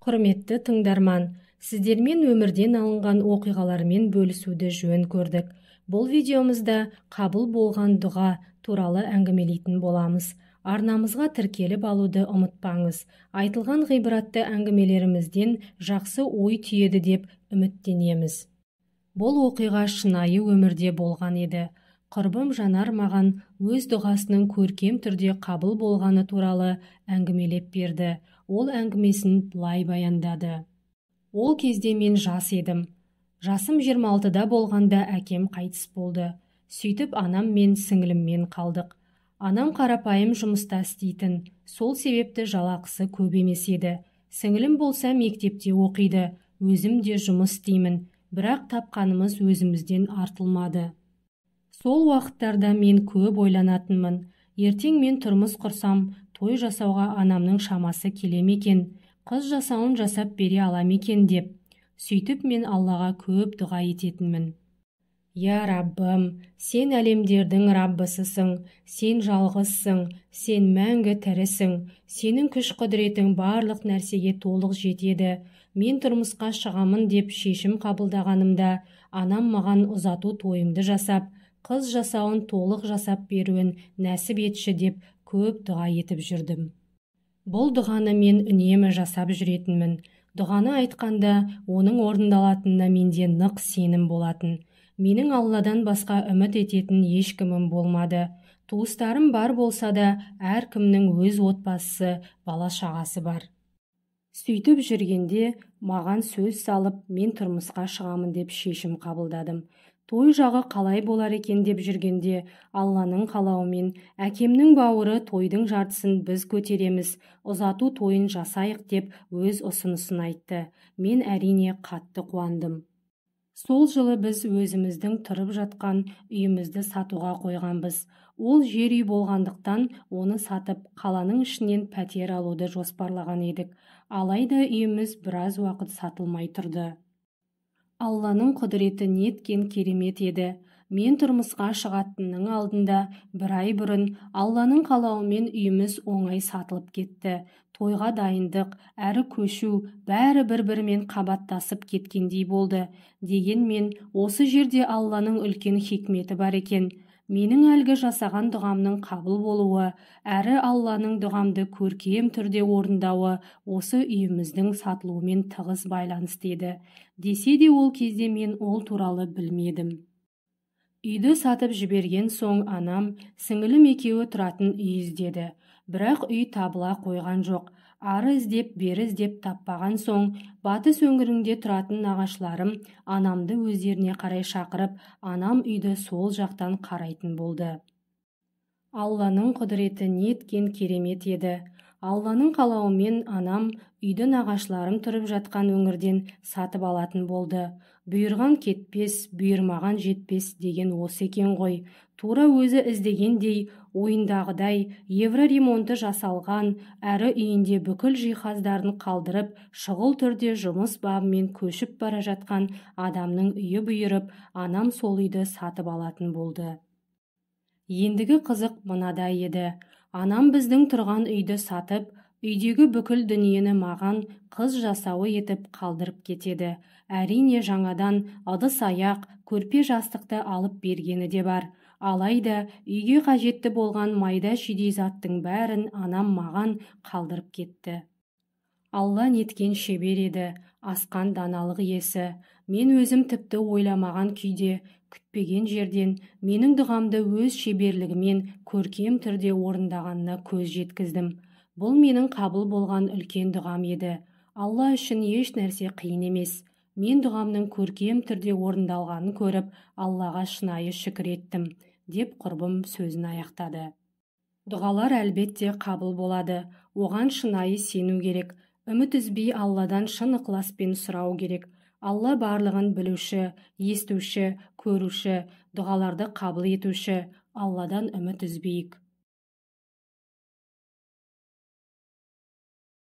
Құрметті тыңдарман, сіздермен өмірден алынған оқиғалармен бөлісуді жөн көрдік. Бұл видеомызда қабыл болған дұға туралы әңгімелейтін боламыз. Арнамызға тіркеліп алуды ұмытпаңыз. Айтылған ғибратты әңгімелерімізден жақсы ой түйеді деп үміттенеміз. Бұл оқиға шынайы өмірде болған еді. Құрбым Жанар маған өз дұғасының көркем түрде қабыл болғаны туралы әңгімелеп берді. Ол әңгімесін былай баяндады. Ол кезде мен жас едім. Жасым 26-да болғанда әкем қайтыс болды. Сөйтіп анам мен сіңіліммен қалдық. Анам қарапайым жұмыста істейтін, сол себепті жалақысы көп емес еді. Сіңілім болса мектепте оқиды, өзім де жұмыс істеймін, бірақ тапқанымыз өзімізден артылмады. Сол уақыттарда мен көп ойланатынмын. Ертең мен тұрмыс құрсам, той жасауға анамның шамасы келе ме екен, қыз жасауын жасап бере ала ма екен деп. Сөйтіп мен Аллаға көп дұға ететінмін. Я Раббым, сен әлемдердің Раббысысың, сен жалғызсың, сен мәңгі тірісің, сенің күш-құдіретің барлық нәрсеге толық жетеді. Мен тұрмысқа шығамын деп шешім қабылдағанымда, анам маған ұзату тойымды жасап, қыз жасауын толық жасап беруін нәсіп етші деп көп дұға етіп жүрдім. Бұл дұғаны мен үнемі жасап жүретінмін. Дұғаны айтқанда оның орындалатынына менде нық сенім болатын. Менің Алладан басқа үміт ететін ешкімім болмады. Туыстарым бар болса да, әркімнің өз отбасысы, бала-шағасы бар. Сөйтіп жүргенде маған сөз салып, мен тұрмысқа шығамын деп шешім қабылдадым. Той жағы қалай болар екен деп жүргенде, Алланың қалауымен әкемнің бауыры тойдың жартысын біз көтереміз, ұзату тойын жасайық деп өз ұсынысын айтты. Мен әрине қатты қуандым. Сол жылы біз өзіміздің тұрып жатқан үйімізді сатуға қойғанбыз. Ол жер үй болғандықтан оны сатып, қаланың ішінен пәтер алуды жоспарлаған едік. Алайда үйіміз біраз уақыт сатылмай тұрды. Алланың құдіреті неткен керемет еді. Мен тұрмысқа шығатынның алдында бір ай бұрын Алланың қалауымен үйіміз оңай сатылып кетті. Тойға дайындық, әрі көшу, бәрі бір-бірімен қабаттасып кеткендей болды. Дегенмен осы жерде Алланың үлкен хикметі бар екен. Менің әлгі жасаған дұғамның қабыл болуы, әрі Алланың дұғамды көркем түрде орындауы осы үйіміздің сатылуымен тығыз байланысты еді. Десе де ол кезде мен ол туралы білмедім. Үйді сатып жіберген соң анам, сіңілім екеуі тұратын үй іздеді. Бірақ үй табыла қойған жоқ. Ары іздеп, бері іздеп таппаған соң, батыс өңірінде тұратын нағашыларым анамды өздеріне қарай шақырып, анам үйді сол жақтан қарайтын болды. Алланың құдіреті неткен керемет еді. Алланың қалауымен анам үйді нағашыларым тұрып жатқан өңірден сатып алатын болды. Бұйырған кетпес, бұйырмаған жетпес деген осы екен ғой. Тура өзі іздегендей, ойындағыдай евроремонты жасалған, әрі үйінде бүкіл жиһаздарын қалдырып, шұғыл түрде жұмыс бабымен көшіп бара жатқан адамның үйі бұйырып, анам сол үйді сатып алатын болды. Ендігі қызық мынада еді. Анам біздің тұрған үйді сатып, үйдегі бүкіл дүниені маған қыз жасауы етіп қалдырып кетеді. Әрине жаңадан ыдыс-аяқ, көрпе-жастықты алып бергені де бар. Алайда үйге қажетті болған майда-шүйде заттың бәрін анам маған қалдырып кетті. Алла неткен шебер еді, асқан даналық иесі. Мен өзім тіпті ойламаған күйде, күтпеген жерден менің дұғамды өз шеберлігімен көркем түрде орындағанына көз жеткіздім. Бұл менің қабыл болған үлкен дұғам еді. Алла үшін еш нәрсе қиын емес. Мен дұғамның көркем түрде орындалғанын көріп, Аллаға шынайы шүкір еттім, деп құрбым сөзін аяқтады. Дұғалар әлбетте қабыл болады. Оған шынайы сену керек. Үміт үзбей Алладан шын ықыласпен сұрау керек. Алла барлығын білуші, естуші, көруші, дұғаларды қабыл етуші. Алладан үміт үзбейік.